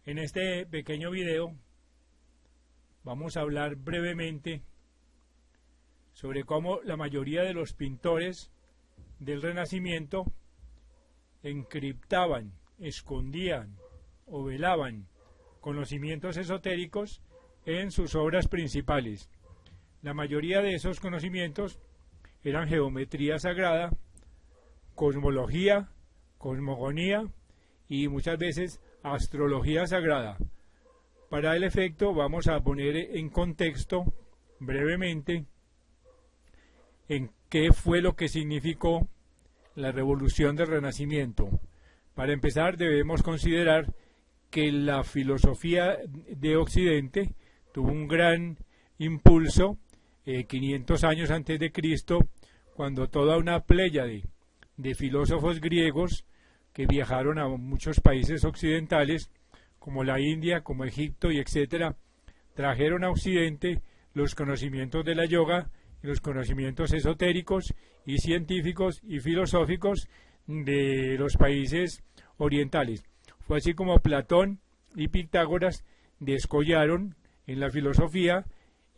En este pequeño video vamos a hablar brevemente sobre cómo la mayoría de los pintores del Renacimiento encriptaban, escondían o velaban conocimientos esotéricos en sus obras principales. La mayoría de esos conocimientos eran geometría sagrada, cosmología, cosmogonía y muchas veces astrología sagrada. Para el efecto vamos a poner en contexto brevemente en qué fue lo que significó la revolución del Renacimiento. Para empezar debemos considerar que la filosofía de Occidente tuvo un gran impulso 500 años antes de Cristo, cuando toda una pléyade de filósofos griegos que viajaron a muchos países occidentales, como la India, como Egipto y etcétera, trajeron a Occidente los conocimientos de la yoga y los conocimientos esotéricos y científicos y filosóficos de los países orientales. Fue así como Platón y Pitágoras descollaron en la filosofía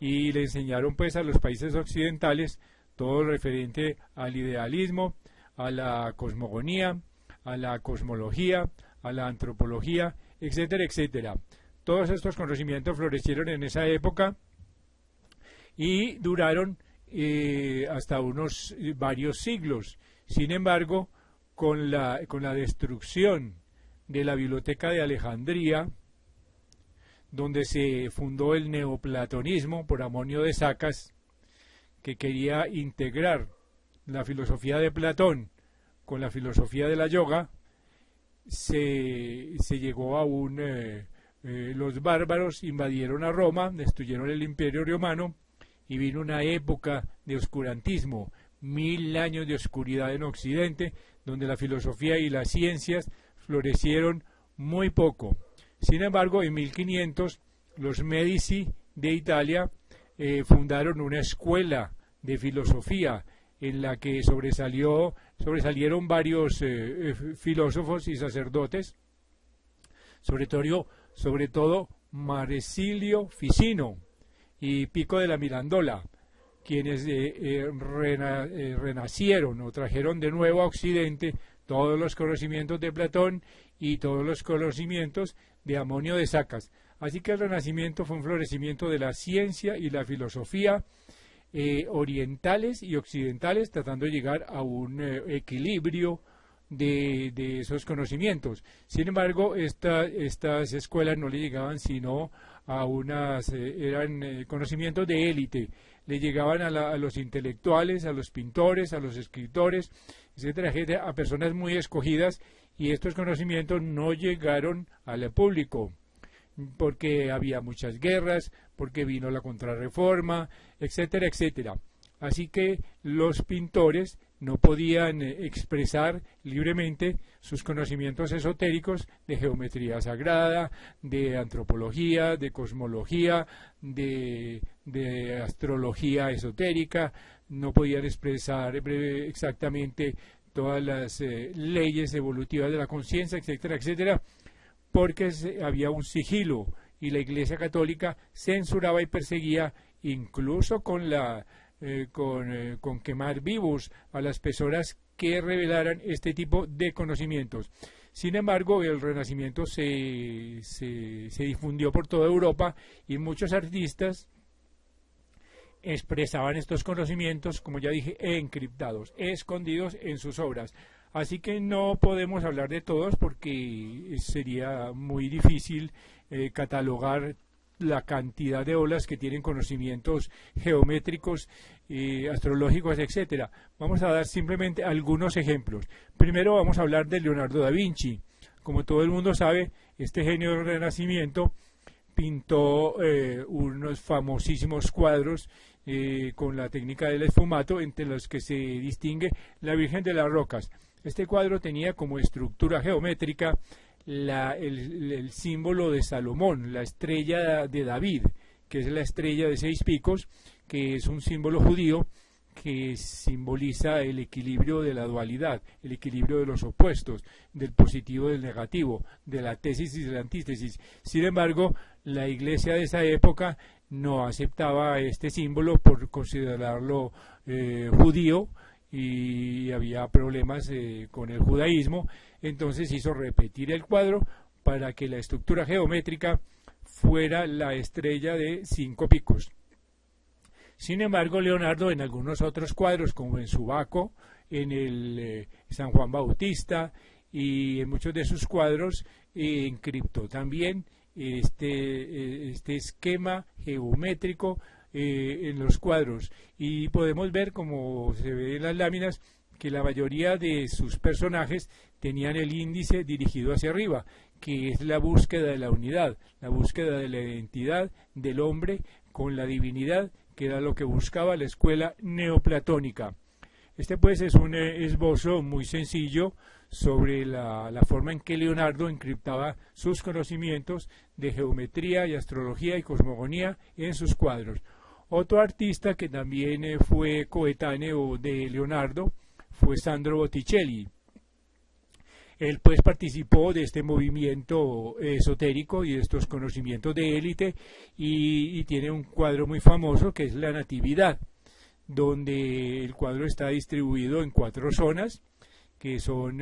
y le enseñaron pues a los países occidentales todo lo referente al idealismo, a la cosmogonía, a la cosmología, a la antropología, etcétera, etcétera. Todos estos conocimientos florecieron en esa época y duraron hasta unos varios siglos. Sin embargo, con la destrucción de la Biblioteca de Alejandría, donde se fundó el neoplatonismo por Amonio de Sacas, que quería integrar la filosofía de Platón con la filosofía de la yoga, se llegó a los bárbaros invadieron a Roma, destruyeron el Imperio Romano y vino una época de oscurantismo, 1000 años de oscuridad en Occidente, donde la filosofía y las ciencias florecieron muy poco. Sin embargo, en 1500 los Medici de Italia fundaron una escuela de filosofía en la que sobresalieron varios filósofos y sacerdotes, sobre todo Marsilio Ficino y Pico de la Mirandola, quienes renacieron o trajeron de nuevo a Occidente todos los conocimientos de Platón y todos los conocimientos de Amonio de Sacas. Así que el Renacimiento fue un florecimiento de la ciencia y la filosofía orientales y occidentales, tratando de llegar a un equilibrio de esos conocimientos. Sin embargo, estas escuelas no le llegaban sino a eran conocimientos de élite, le llegaban a los intelectuales, a los pintores, a los escritores, etcétera, etcétera, a personas muy escogidas, y estos conocimientos no llegaron al público, porque había muchas guerras, porque vino la Contrarreforma, etcétera, etcétera. Así que los pintores no podían expresar libremente sus conocimientos esotéricos de geometría sagrada, de antropología, de cosmología, de astrología esotérica, no podían expresar exactamente todas las leyes evolutivas de la conciencia, etcétera, etcétera, porque había un sigilo y la Iglesia Católica censuraba y perseguía, incluso con quemar vivos a las personas que revelaran este tipo de conocimientos. Sin embargo, el Renacimiento se difundió por toda Europa y muchos artistas expresaban estos conocimientos, como ya dije, encriptados, escondidos en sus obras. Así que no podemos hablar de todos porque sería muy difícil catalogar la cantidad de obras que tienen conocimientos geométricos, astrológicos, etcétera. Vamos a dar simplemente algunos ejemplos. Primero vamos a hablar de Leonardo da Vinci. Como todo el mundo sabe, este genio del Renacimiento pintó unos famosísimos cuadros con la técnica del esfumato, entre los que se distingue la Virgen de las Rocas. Este cuadro tenía como estructura geométrica el símbolo de Salomón, la estrella de David, que es la estrella de 6 picos, que es un símbolo judío que simboliza el equilibrio de la dualidad, el equilibrio de los opuestos, del positivo y del negativo, de la tesis y de la antítesis. Sin embargo, la iglesia de esa época no aceptaba este símbolo por considerarlo judío, y había problemas con el judaísmo. Entonces hizo repetir el cuadro para que la estructura geométrica fuera la estrella de 5 picos. Sin embargo, Leonardo en algunos otros cuadros, como en Subaco, en el San Juan Bautista y en muchos de sus cuadros, encriptó también este esquema geométrico en los cuadros, y podemos ver, como se ve en las láminas, que la mayoría de sus personajes tenían el índice dirigido hacia arriba, que es la búsqueda de la unidad, la búsqueda de la identidad del hombre con la divinidad, que era lo que buscaba la escuela neoplatónica. Este pues es un esbozo muy sencillo sobre la forma en que Leonardo encriptaba sus conocimientos de geometría y astrología y cosmogonía en sus cuadros. Otro artista que también fue coetáneo de Leonardo fue Sandro Botticelli. Él pues participó de este movimiento esotérico y de estos conocimientos de élite, y tiene un cuadro muy famoso que es La Natividad, donde el cuadro está distribuido en 4 zonas que son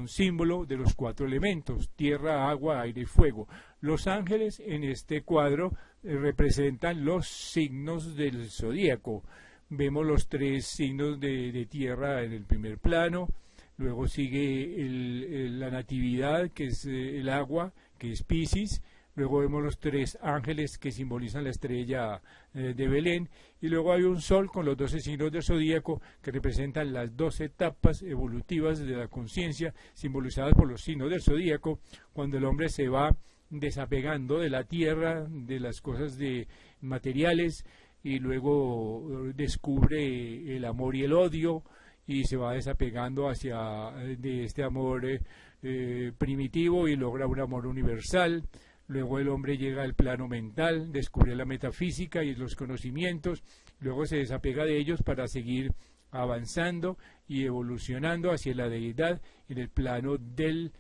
símbolo de los 4 elementos: tierra, agua, aire y fuego. Los ángeles en este cuadro representan los signos del zodíaco. Vemos los 3 signos de tierra en el primer plano. Luego sigue la natividad, que es el agua, que es Piscis. Luego vemos los 3 ángeles que simbolizan la estrella de Belén. Y luego hay un sol con los 12 signos del zodíaco, que representan las 12 etapas evolutivas de la conciencia, simbolizadas por los signos del zodíaco, cuando el hombre se va desapegando de la tierra, de las cosas materiales, y luego descubre el amor y el odio, y se va desapegando de este amor primitivo, y logra un amor universal. Luego el hombre llega al plano mental, descubre la metafísica y los conocimientos, luego se desapega de ellos para seguir avanzando y evolucionando hacia la deidad en el plano del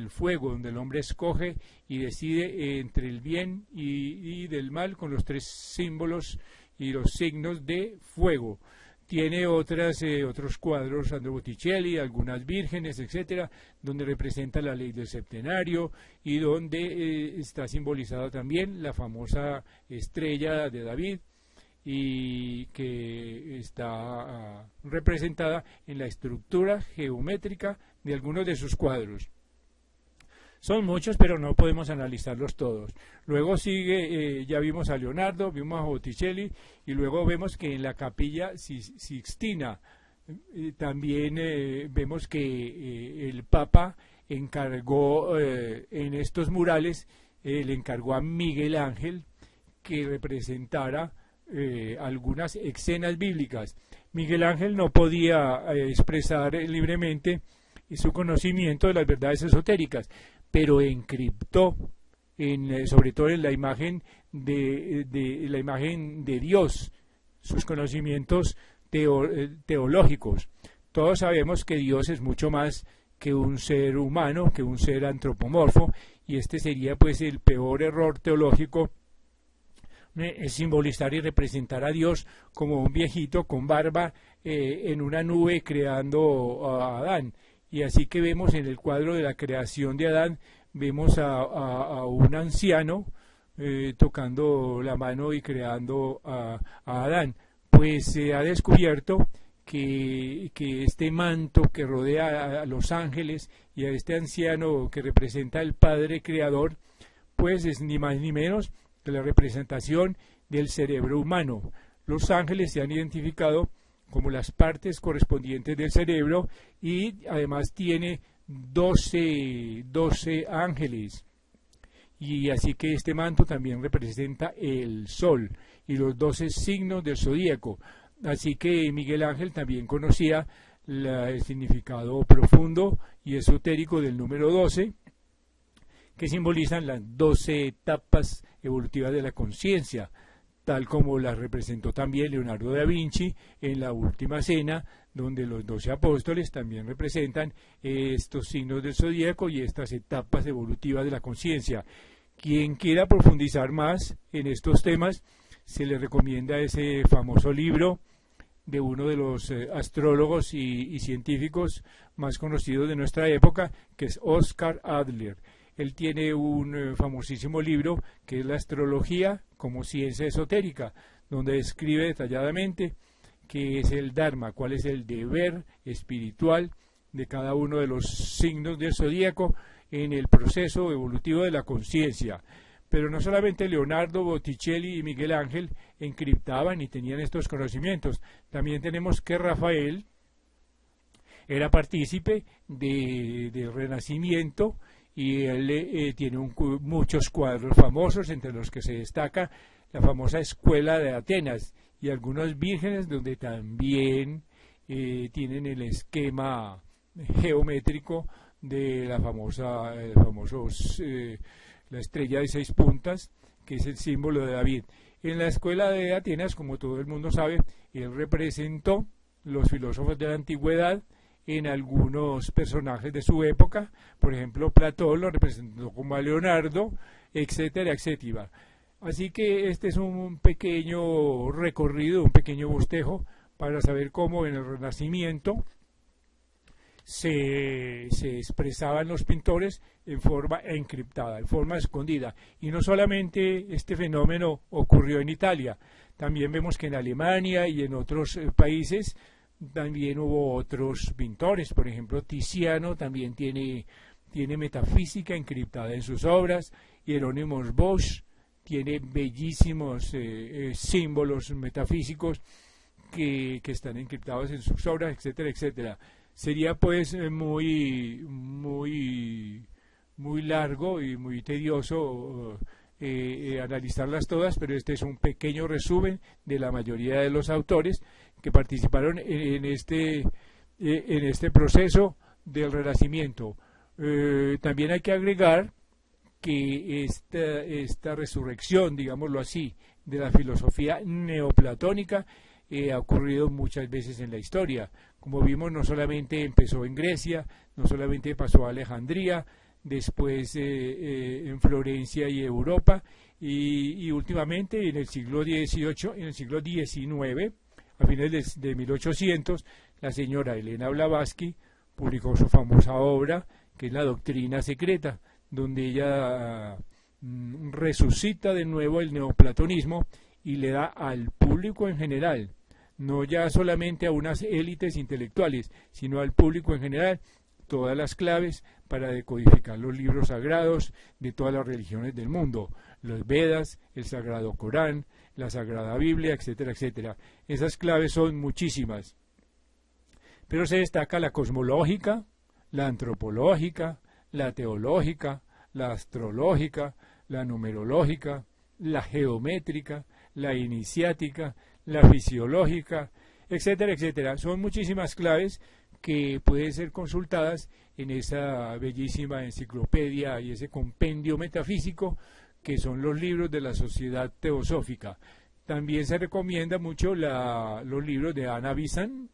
fuego, donde el hombre escoge y decide entre el bien y del mal, con los 3 símbolos y los signos de fuego. Tiene otros cuadros, Sandro Botticelli, algunas vírgenes, etcétera, donde representa la ley del septenario, y donde está simbolizada también la famosa estrella de David, y que está representada en la estructura geométrica de algunos de sus cuadros. Son muchos, pero no podemos analizarlos todos. Luego sigue, ya vimos a Leonardo, vimos a Botticelli, y luego vemos que en la Capilla Sixtina también vemos que el Papa encargó en estos murales, le encargó a Miguel Ángel que representara algunas escenas bíblicas. Miguel Ángel no podía expresar libremente su conocimiento de las verdades esotéricas, pero encriptó, sobre todo en la imagen de Dios, sus conocimientos teológicos. Todos sabemos que Dios es mucho más que un ser humano, que un ser antropomorfo, y este sería pues el peor error teológico, simbolizar y representar a Dios como un viejito con barba en una nube creando a Adán. Y así que vemos en el cuadro de la creación de Adán, vemos a un anciano tocando la mano y creando a Adán. Pues se ha descubierto que este manto que rodea a los ángeles y a este anciano que representa al Padre Creador, pues es ni más ni menos que la representación del cerebro humano. Los ángeles se han identificado como las partes correspondientes del cerebro, y además tiene 12 ángeles, y así que este manto también representa el sol y los 12 signos del zodíaco. Así que Miguel Ángel también conocía el significado profundo y esotérico del número 12, que simbolizan las 12 etapas evolutivas de la conciencia, tal como las representó también Leonardo da Vinci en la Última Cena, donde los 12 apóstoles también representan estos signos del zodíaco y estas etapas evolutivas de la conciencia. Quien quiera profundizar más en estos temas, se le recomienda ese famoso libro de uno de los astrólogos y científicos más conocidos de nuestra época, que es Oscar Adler. Él tiene un famosísimo libro que es La astrología como ciencia esotérica, donde describe detalladamente qué es el Dharma, cuál es el deber espiritual de cada uno de los signos del zodíaco en el proceso evolutivo de la conciencia. Pero no solamente Leonardo, Botticelli y Miguel Ángel encriptaban y tenían estos conocimientos, también tenemos que Rafael era partícipe del Renacimiento, y él tiene muchos cuadros famosos, entre los que se destaca la famosa Escuela de Atenas y algunas vírgenes, donde también tienen el esquema geométrico de la la estrella de 6 puntas, que es el símbolo de David. En la Escuela de Atenas, como todo el mundo sabe, él representó los filósofos de la antigüedad en algunos personajes de su época. Por ejemplo, Platón lo representó como a Leonardo, etcétera, etcétera. Así que este es un pequeño recorrido, un pequeño bostejo para saber cómo en el Renacimiento se expresaban los pintores en forma encriptada, en forma escondida. Y no solamente este fenómeno ocurrió en Italia, también vemos que en Alemania y en otros países también hubo otros pintores. Por ejemplo, Tiziano también tiene metafísica encriptada en sus obras, Hieronymus Bosch tiene bellísimos símbolos metafísicos que están encriptados en sus obras, etcétera, etcétera. Sería pues muy largo y muy tedioso analizarlas todas, pero este es un pequeño resumen de la mayoría de los autores que participaron en este proceso del Renacimiento. También hay que agregar que esta resurrección, digámoslo así, de la filosofía neoplatónica ha ocurrido muchas veces en la historia. Como vimos, no solamente empezó en Grecia, no solamente pasó a Alejandría, después en Florencia y Europa, y últimamente en el siglo XVIII, en el siglo XIX, a fines de 1800, la señora Elena Blavatsky publicó su famosa obra, que es La Doctrina Secreta, donde ella resucita de nuevo el neoplatonismo y le da al público en general, no ya solamente a unas élites intelectuales, sino al público en general, todas las claves para decodificar los libros sagrados de todas las religiones del mundo, los Vedas, el Sagrado Corán, la Sagrada Biblia, etcétera, etcétera. Esas claves son muchísimas, pero se destaca la cosmológica, la antropológica, la teológica, la astrológica, la numerológica, la geométrica, la iniciática, la fisiológica, etcétera, etcétera. Son muchísimas claves que pueden ser consultadas en esa bellísima enciclopedia y ese compendio metafísico que son los libros de la Sociedad Teosófica. También se recomienda mucho los libros de Anna Besant,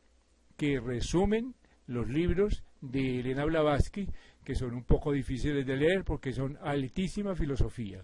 que resumen los libros de Elena Blavatsky, que son un poco difíciles de leer porque son altísima filosofía.